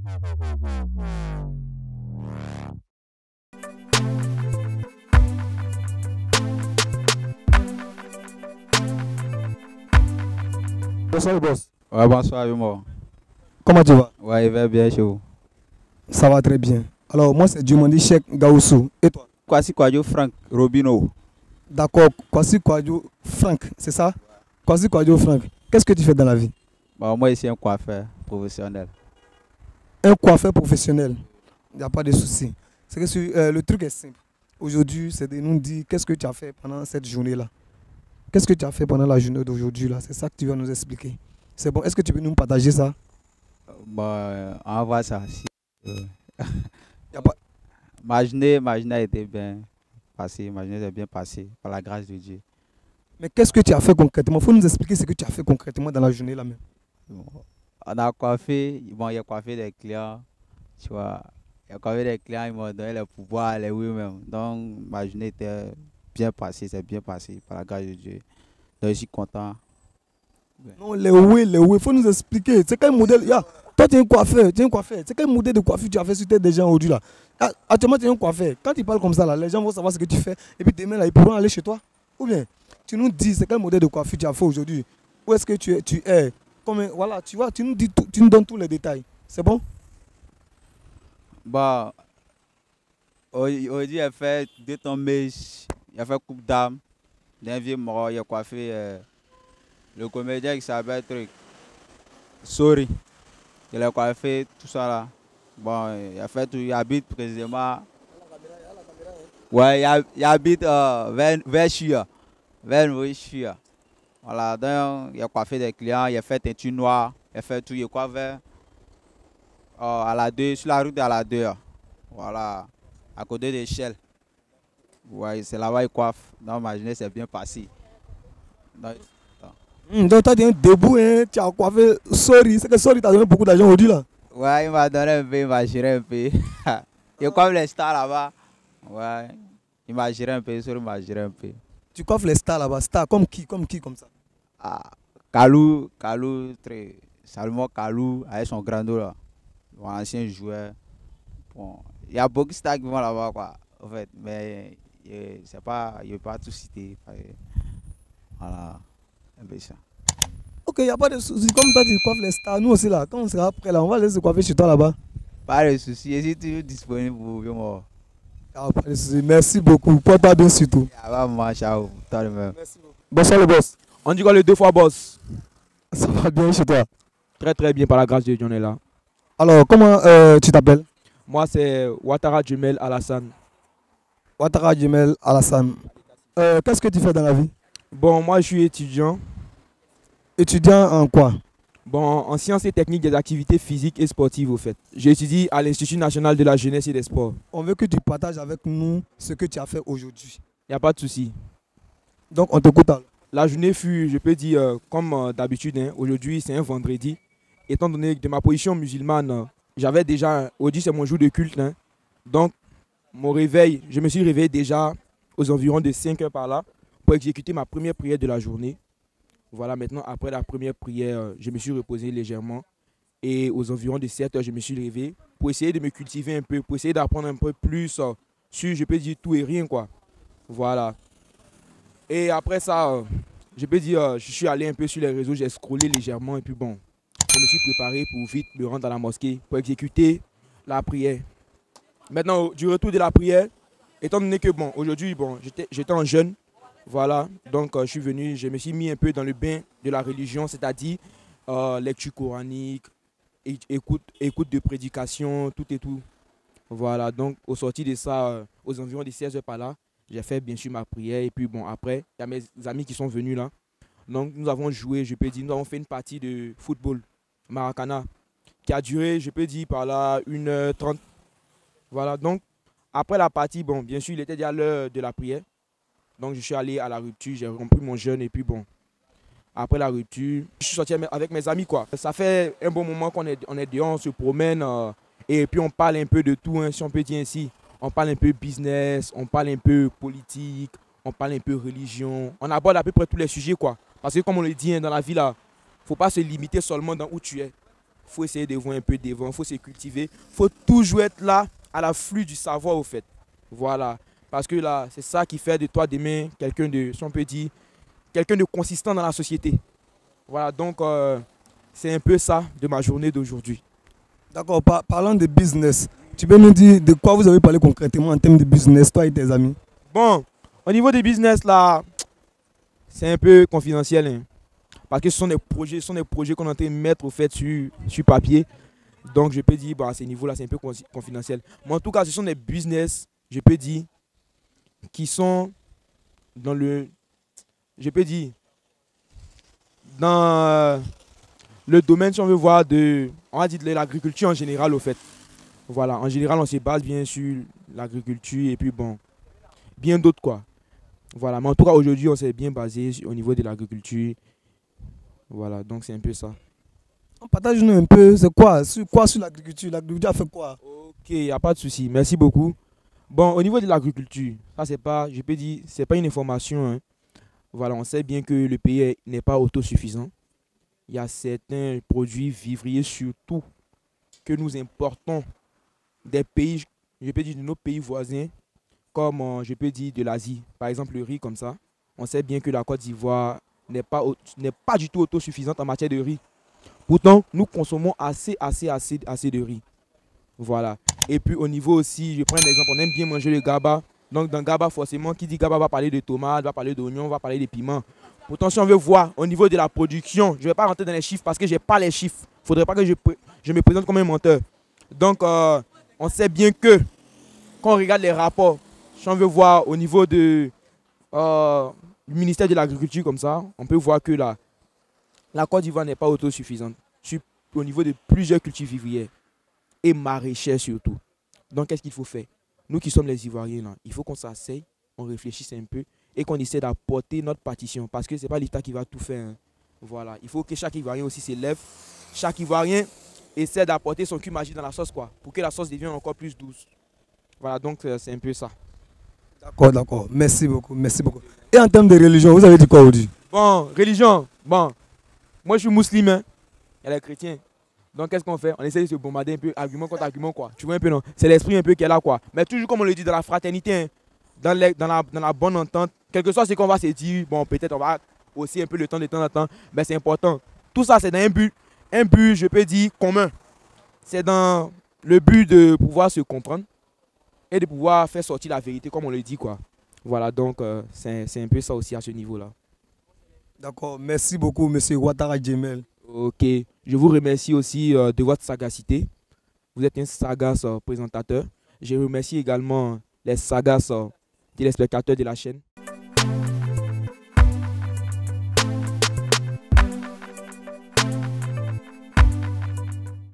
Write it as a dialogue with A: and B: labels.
A: Bonsoir le boss.
B: Ouais, bonsoir, moi.
A: Comment tu vas?
B: Ouais, il va bien chez vous.
A: Ça va très bien. Alors moi c'est Djumandi Cheikh Gaoussou. Et toi?
B: Kwasi Kwadjo Frank Robino.
A: D'accord, Kwasi Kwadjo Frank, c'est ça? Kwasi Kwadjo Frank. Qu'est-ce que tu fais dans la vie?
B: Bon, moi, ici, un coiffeur professionnel.
A: Un coiffeur professionnel. Il n'y a pas de souci. C'est que le truc est simple. Aujourd'hui, c'est de nous dire qu'est-ce que tu as fait pendant cette journée-là. Qu'est-ce que tu as fait pendant la journée d'aujourd'hui là? C'est ça que tu vas nous expliquer. C'est bon. Est-ce que tu peux nous partager ça?
B: Bon, on va voir ça.
A: Y a pas...
B: Ma journée a été bien passée. Ma journée s'est bien passée par la grâce de Dieu.
A: Mais qu'est-ce que tu as fait concrètement? Il faut nous expliquer ce que tu as fait concrètement dans la journée là même.
B: On a coiffé, bon, il a coiffé des clients, tu vois. Il a coiffé des clients, ils m'ont donné le pouvoir, les oui même. Donc, ma journée était bien passée, c'est bien passé par la grâce de Dieu. Donc, je suis content.
A: Non, les oui, il faut nous expliquer. C'est quel modèle? Toi, tu es un coiffeur, C'est quel modèle de coiffure tu as fait sur tête des gens aujourd'hui là? Actuellement, tu es un coiffeur. Quand tu parles comme ça là, les gens vont savoir ce que tu fais. Et puis demain là, ils pourront aller chez toi. Ou bien, tu nous dis c'est quel modèle de coiffure tu as fait aujourd'hui? Où est-ce que tu es? Voilà, tu vois, tu nous dis tout, tu nous donnes tous les détails. C'est bon?
B: Bon, aujourd'hui, il a fait deux tombées, il a fait coupe d'âme d'un vieux mort, il a coiffé le comédien qui s'appelle truc. Sorry. Il a coiffé tout ça là. Bon, il a fait tout, il habite précisément. Ouais, il habite vers Chia. Vers Chia. Voilà, donc il a coiffé des clients, il a fait teinture noire, il a fait tout, il a coiffé à la 2, sur la route à la 2. Voilà, à côté de Shell. Ouais, c'est là-bas il coiffe. Donc ma journée s'est bien passée.
A: Donc toi tu es un debout, hein, tu as coiffé Sorry. C'est que Sorry t'a donné beaucoup d'argent aujourd'hui là.
B: Ouais, il m'a donné un peu, il m'a géré un peu. Il coiffe les stars là-bas. Ouais, il m'a géré un peu, Sorry m'a géré un peu.
A: Tu coiffes les stars là-bas, stars comme qui comme ça?
B: Ah, Kalou, très Salomon Kalou, avec son grand dos là. Mon ancien joueur. Bon, il y a beaucoup de stars qui vont là-bas quoi. En fait, mais c'est pas, il ne pas tout citer. Voilà, un peu ça.
A: Ok, il n'y a pas de souci. Comme toi tu coiffes les stars, nous aussi là, quand on sera prêt là, on va laisser coiffer chez toi là-bas.
B: Pas de souci, je suis toujours disponible pour vous.
A: Ah, pas de souci. Merci beaucoup. Porte-toi bien surtout.
B: Ciao, toi de même.
A: Merci beaucoup. Bonsoir le boss.
C: On dit quoi les deux fois boss?
A: Ça va bien chez toi?
C: Très très bien par la grâce de Dieu, on est là.
A: Alors, comment tu t'appelles?
C: Moi c'est Ouattara Jumel Alassane.
A: Ouattara Jumel Alassane. Qu'est-ce que tu fais dans la vie?
C: Bon, moi je suis étudiant.
A: Étudiant en quoi?
C: Bon, en sciences et techniques des activités physiques et sportives au fait. J'étudie à l'Institut national de la jeunesse et des sports.
A: On veut que tu partages avec nous ce que tu as fait aujourd'hui.
C: Il n'y a pas de souci.
A: Donc on t'écoute alors.
C: La journée fut, je peux dire, comme d'habitude, hein, aujourd'hui c'est un vendredi. Étant donné que de ma position musulmane, j'avais déjà, aujourd'hui c'est mon jour de culte. Hein. Donc mon réveil, je me suis réveillé déjà aux environs de 5 heures par là pour exécuter ma première prière de la journée. Voilà, maintenant après la première prière, je me suis reposé légèrement. Et aux environs de 7 heures, je me suis levé pour essayer de me cultiver un peu, pour essayer d'apprendre un peu plus sur, je peux dire, tout et rien, quoi. Voilà. Et après ça, je peux dire, je suis allé un peu sur les réseaux, j'ai scrollé légèrement et puis bon, je me suis préparé pour vite me rendre à la mosquée pour exécuter la prière. Maintenant, du retour de la prière, étant donné que bon, aujourd'hui, bon, j'étais en jeûne, voilà, donc je suis venu, je me suis mis un peu dans le bain de la religion, c'est-à-dire lecture coranique, écoute de prédication, tout et tout. Voilà, donc au sorti de ça, aux environs de 16 heures par là, j'ai fait bien sûr ma prière et puis bon, après, il y a mes amis qui sont venus là. Donc nous avons joué, je peux dire, nous avons fait une partie de football, Maracana, qui a duré, je peux dire, par là 1h30. Voilà, donc après la partie, bon, bien sûr, il était déjà l'heure de la prière. Donc je suis allé à la rupture, j'ai rempli mon jeûne et puis bon, après la rupture, je suis sorti avec mes amis quoi. Ça fait un bon moment qu'on est dehors, on se promène et puis on parle un peu de tout, hein, si on peut dire ainsi. On parle un peu business, on parle un peu politique, on parle un peu religion. On aborde à peu près tous les sujets quoi. Parce que comme on le dit hein, dans la vie là, faut pas se limiter seulement dans où tu es. faut essayer de voir un peu devant, il faut se cultiver. Il faut toujours être là à l'afflux du savoir au fait. Voilà. Parce que là, c'est ça qui fait de toi demain quelqu'un de, si on peut dire, quelqu'un de consistant dans la société. Voilà, donc c'est un peu ça de ma journée d'aujourd'hui.
A: D'accord, parlant de business, tu peux nous dire de quoi vous avez parlé concrètement en termes de business, toi et tes amis?
C: Bon, au niveau des business là, c'est un peu confidentiel. Hein, parce que ce sont des projets qu'on est en train de mettre au fait sur papier. Donc je peux dire, bah, à ce niveau-là, c'est un peu confidentiel. Mais en tout cas, ce sont des business, je peux dire, qui sont dans le, je peux dire, dans le domaine, si on veut voir, on va dire de l'agriculture en général, au fait. Voilà, en général, on se base bien sur l'agriculture et puis bon, bien d'autres quoi. Voilà, mais en tout cas, aujourd'hui, on s'est bien basé au niveau de l'agriculture. Voilà, donc c'est un peu ça.
A: Partage-nous un peu, c'est quoi sur l'agriculture? L'agriculture a fait quoi?
C: Ok, il n'y a pas de souci, merci beaucoup. Bon, au niveau de l'agriculture, ça c'est pas, je peux dire, c'est pas une information. Hein. Voilà, on sait bien que le pays n'est pas autosuffisant. Il y a certains produits vivriers surtout que nous importons des pays, je peux dire de nos pays voisins, comme je peux dire de l'Asie. Par exemple le riz comme ça. On sait bien que la Côte d'Ivoire n'est pas du tout autosuffisante en matière de riz. Pourtant, nous consommons assez de riz. Voilà. Et puis au niveau aussi, je prends un exemple, on aime bien manger le gaba. Donc dans gaba, forcément, qui dit gaba va parler de tomates, va parler d'oignons, va parler de piments. Pourtant, si on veut voir au niveau de la production, je ne vais pas rentrer dans les chiffres parce que je n'ai pas les chiffres. Il ne faudrait pas que je me présente comme un menteur. Donc, on sait bien que quand on regarde les rapports, si on veut voir au niveau du ministère de l'Agriculture comme ça, on peut voir que la Côte d'Ivoire n'est pas autosuffisante au niveau de plusieurs cultures vivrières et maraîchères surtout. Donc, qu'est-ce qu'il faut faire? Nous qui sommes les Ivoiriens, là, il faut qu'on s'asseye, on réfléchisse un peu et qu'on essaie d'apporter notre partition parce que ce n'est pas l'État qui va tout faire. Hein. Voilà. Il faut que chaque Ivoirien aussi s'élève. Chaque Ivoirien essaie d'apporter son cul magique dans la sauce quoi, pour que la sauce devienne encore plus douce. Voilà, donc c'est un peu ça.
A: D'accord. Merci beaucoup. Et en termes de religion, vous avez dit quoi aujourd'hui?
C: Bon, religion, bon, moi je suis musulman, il y a les chrétiens. Donc qu'est-ce qu'on fait? On essaie de se bombarder un peu, argument contre argument quoi. Tu vois un peu non? C'est l'esprit un peu qui est là quoi. Mais toujours comme on le dit, dans la fraternité, hein, dans la bonne entente, quel que soit ce qu'on va se dire, bon peut-être on va aussi un peu de temps en temps, mais c'est important. Tout ça c'est dans un but, je peux dire, commun. C'est dans le but de pouvoir se comprendre et de pouvoir faire sortir la vérité comme on le dit quoi. Voilà, donc c'est un peu ça aussi à ce niveau-là.
A: D'accord, merci beaucoup, monsieur Ouattara Djemel.
C: Ok, je vous remercie aussi de votre sagacité. Vous êtes un sagace présentateur. Je remercie également les sagaces téléspectateurs de la chaîne.